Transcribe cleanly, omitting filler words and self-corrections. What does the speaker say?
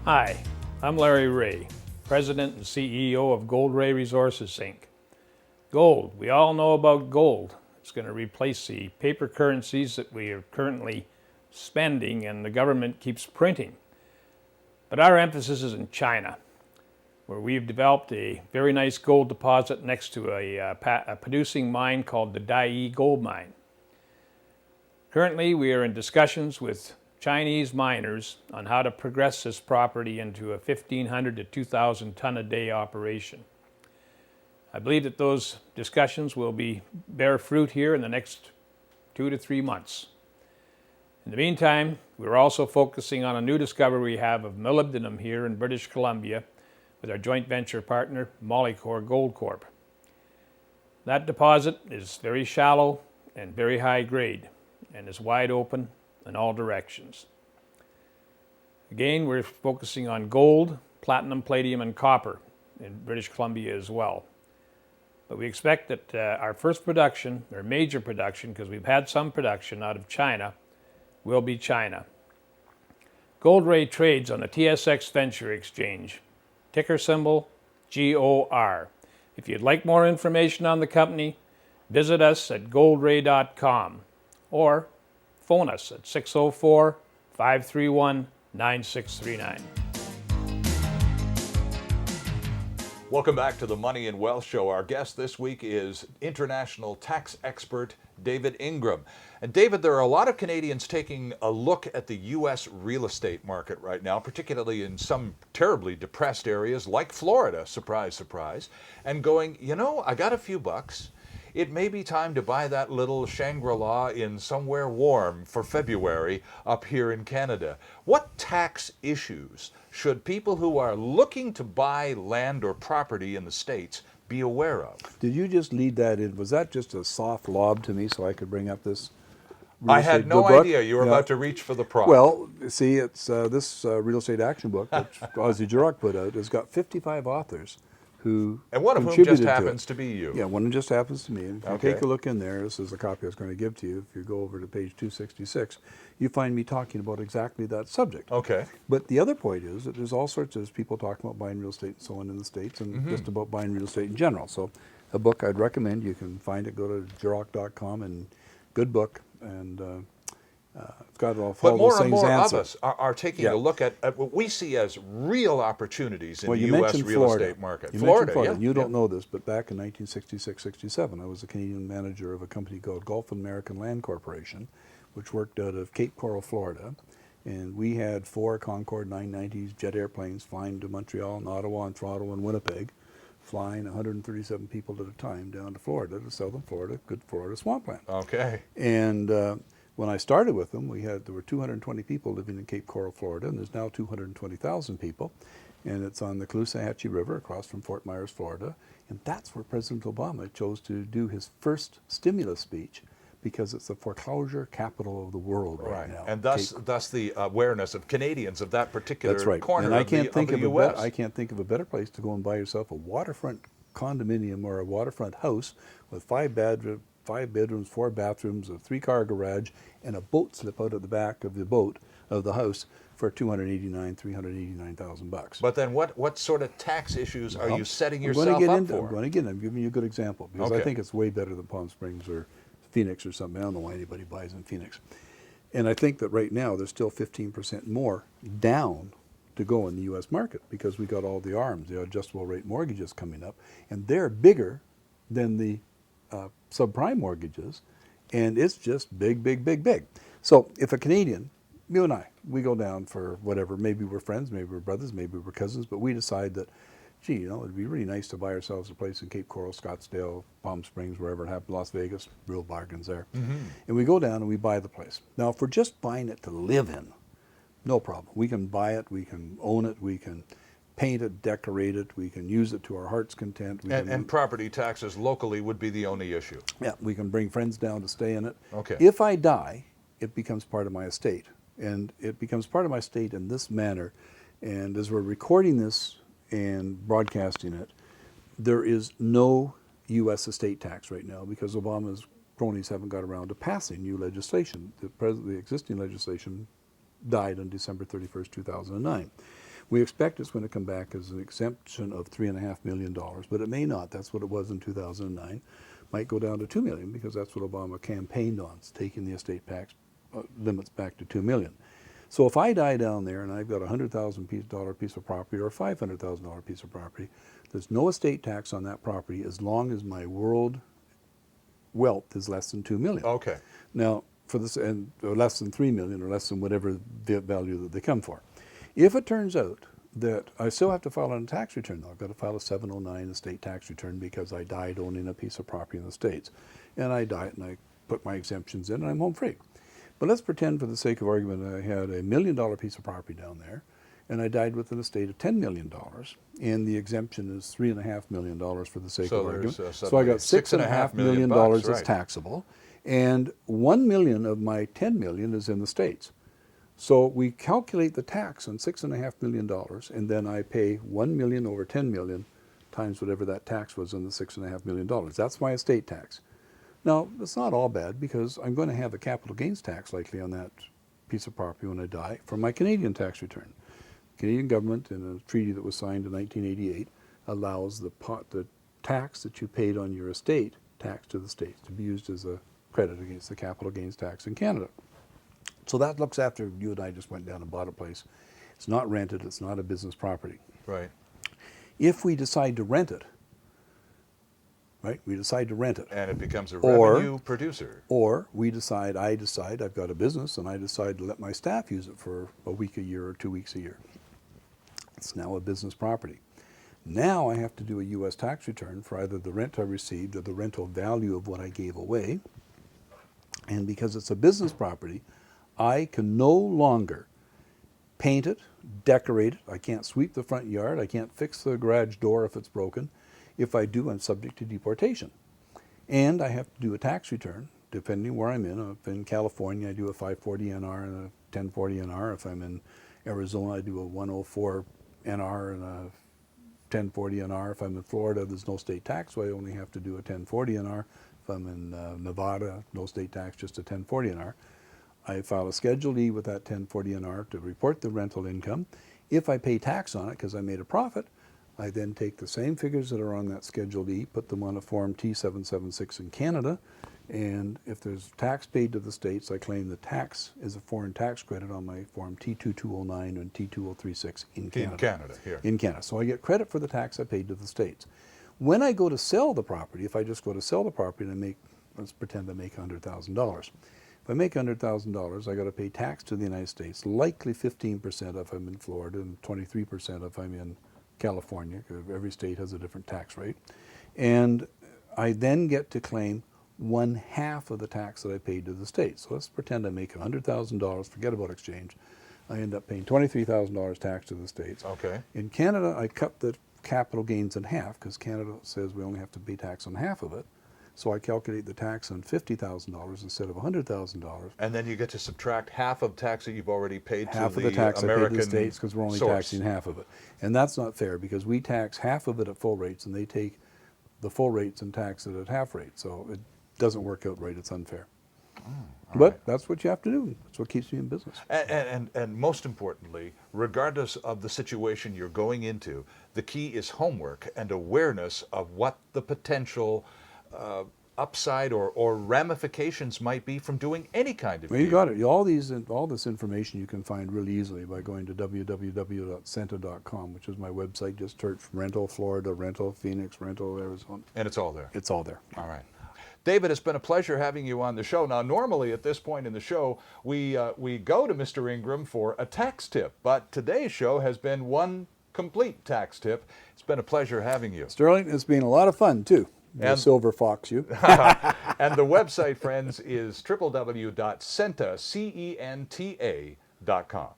Hi, I'm Larry Ray, President and CEO of Gold Ray Resources, Inc. Gold, we all know about gold. It's going to replace the paper currencies that we are currently spending and the government keeps printing. But our emphasis is in China, where we've developed a very nice gold deposit next to a producing mine called the Dai Gold Mine. Currently, we are in discussions with Chinese miners on how to progress this property into a 1,500 to 2,000 ton a day operation. I believe that those discussions will bear fruit here in the next 2 to 3 months. In the meantime, we're also focusing on a new discovery we have of molybdenum here in British Columbia with our joint venture partner, Molycorp Gold Corp. That deposit is very shallow and very high grade and is wide open in all directions. Again, we're focusing on gold, platinum, palladium, and copper in British Columbia as well. But we expect that our first production, or major production, because we've had some production out of China, will be China. Gold Ray trades on the TSX Venture Exchange, ticker symbol GOR. If you'd like more information on the company, visit us at goldray.com or phone us at 604-531-9639. Welcome back to the Money and Wealth Show. Our guest this week is international tax expert David Ingram. And David, there are a lot of Canadians taking a look at the U.S. real estate market right now, particularly in some terribly depressed areas like Florida, surprise, surprise, and going, you know, I got a few bucks. It may be time to buy that little Shangri-La in somewhere warm for February up here in Canada. What tax issues should people who are looking to buy land or property in the States be aware of? Did you just lead that in? Was that just a soft lob to me so I could bring up this real I estate had no book? idea you were about to reach for the prop. Well, see, it's this real estate action book that Ozzy Giroux put out has got 55 authors who and one of whom contributed just to happens it. to be you. Yeah, one of them just happens to me. And if Okay. you take a look in there, this is the copy I was going to give to you. If you go over to page 266, you find me talking about exactly that subject. Okay. But the other point is that there's all sorts of people talking about buying real estate and so on in the States and just about buying real estate in general. So a book I'd recommend, you can find it, go to giroux.com, and good book. And it's got all But all more those and things more answered. of us are taking a look at what we see as real opportunities in Well, the you U.S. mentioned real Florida. estate market. You mentioned Florida, and you don't know this, but back in 1966-67, I was the Canadian manager of a company called Gulf American Land Corporation, which worked out of Cape Coral, Florida. And we had 4 Concorde 990s jet airplanes flying to Montreal and Ottawa and Toronto and Winnipeg, flying 137 people at a time down to Florida, to southern Florida, good Florida swampland. Okay. And when I started with them, there were 220 people living in Cape Coral, Florida, and there's now 220,000 people. And it's on the Caloosahatchee River across from Fort Myers, Florida. And that's where President Obama chose to do his first stimulus speech, because it's the foreclosure capital of the world right now. And thus the awareness of Canadians of that particular That's right. corner And I of can't think the of U.S. I can't think of a better place to go and buy yourself a waterfront condominium or a waterfront house with 5 bedrooms, 4 bathrooms, a 3-car garage, and a boat slip out of the back of the house for $389,000. But then what sort of tax issues are you setting yourself up for? I'm going to get into. I'm giving you a good example because I Okay. think it's way better than Palm Springs or Phoenix or something. I don't know why anybody buys in Phoenix. And I think that right now there's still 15% more down to go in the U.S. market because we got all the ARMs, the adjustable rate mortgages coming up, and they're bigger than the subprime mortgages, and it's just big, big, big, big. So if a Canadian, you and I, we go down for whatever, maybe we're friends, maybe we're brothers, maybe we're cousins, but we decide that, gee, you know, it'd be really nice to buy ourselves a place in Cape Coral, Scottsdale, Palm Springs, wherever it happens, Las Vegas, real bargains there. And we go down and we buy the place. Now, if we're just buying it to live in, no problem. We can buy it, we can own it, we can paint it, decorate it, we can use it to our heart's content. And property taxes locally would be the only issue. Yeah, we can bring friends down to stay in it. Okay. If I die, it becomes part of my estate. And it becomes part of my estate in this manner. And as we're recording this and broadcasting it, there is no U.S. estate tax right now because Obama's cronies haven't got around to passing new legislation. The existing legislation died on December 31st, 2009. We expect it's going to come back as an exemption of $3.5 million, but it may not. That's what it was in 2009. Might go down to $2 million because that's what Obama campaigned on, taking the estate tax limits back to $2 million. So if I die down there and I've got a $100,000 piece of property or a $500,000 piece of property, there's no estate tax on that property as long as my world wealth is less than $2 million. Okay. Now, for this, or less than $3 million, or less than whatever the value that they come for. If it turns out that I still have to file a tax return, though, I've got to file a 709 estate tax return because I died owning a piece of property in the States, and I died and I put my exemptions in, and I'm home free. But let's pretend, for the sake of argument, I had a $1 million piece of property down there, and I died with an estate of $10 million, and the exemption is $3.5 million for the sake of argument. So I got $6.5 million right. is taxable, and $1 million of my $10 million is in the States. So we calculate the tax on $6.5 million, and then I pay $1 million over $10 million times whatever that tax was on the $6.5 million. That's my estate tax. Now, it's not all bad because I'm going to have a capital gains tax likely on that piece of property when I die from my Canadian tax return. The Canadian government, in a treaty that was signed in 1988, allows the tax that you paid on your estate tax to the states to be used as a credit against the capital gains tax in Canada. So that looks after you and I just went down and bought a place. It's not rented, it's not a business property. Right. If we decide to rent it, right, we decide to rent it. And it becomes a revenue producer. Or I decide I've got a business and I decide to let my staff use it for a week a year or 2 weeks a year. It's now a business property. Now I have to do a U.S. tax return for either the rent I received or the rental value of what I gave away. And because it's a business property, I can no longer paint it, decorate it. I can't sweep the front yard. I can't fix the garage door if it's broken. If I do, I'm subject to deportation. And I have to do a tax return, depending where I'm in. If in California, I do a 540 NR and a 1040 NR. If I'm in Arizona, I do a 104 NR and a 1040 NR. If I'm in Florida, there's no state tax, so I only have to do a 1040 NR. If I'm in Nevada, no state tax, just a 1040 NR. I file a Schedule E with that 1040 NR to report the rental income. If I pay tax on it because I made a profit, I then take the same figures that are on that Schedule E, put them on a Form T776 in Canada, and if there's tax paid to the states, I claim the tax is a foreign tax credit on my Form T2209 and T2036 in Canada. In Canada, here. In Canada. So I get credit for the tax I paid to the states. When I go to sell the property, if I just go to sell the property and I make, let's pretend I make $100,000. If I make $100,000, I got to pay tax to the United States, likely 15% if I'm in Florida and 23% if I'm in California, because every state has a different tax rate. And I then get to claim 1/2 of the tax that I paid to the state. So let's pretend I make $100,000, forget about exchange. I end up paying $23,000 tax to the states. Okay. In Canada, I cut the capital gains in half because Canada says we only have to pay tax on half of it. So I calculate the tax on $50,000 instead of $100,000. And then you get to subtract half of tax that you've already paid Half to of the tax American I paid to the states because we're only source. taxing half of it. And that's not fair because we tax half of it at full rates and they take the full rates and tax it at half rate. So it doesn't work out right. It's unfair. But right. that's what you have to do. That's what keeps me in business. And most importantly, regardless of the situation you're going into, the key is homework and awareness of what the potential upside or ramifications might be from doing any kind of Well, you deal. got it. All this information you can find really easily by going to www.centa.com, which is my website. Just search rental Florida, rental Phoenix, rental Arizona. And it's all there. It's all there. All right. David, it's been a pleasure having you on the show. Now, normally at this point in the show, we go to Mr. Ingram for a tax tip, but today's show has been one complete tax tip. It's been a pleasure having you. Sterling, it's been a lot of fun, too. The And- silver fox you. And the website, friends, is www.centa.com.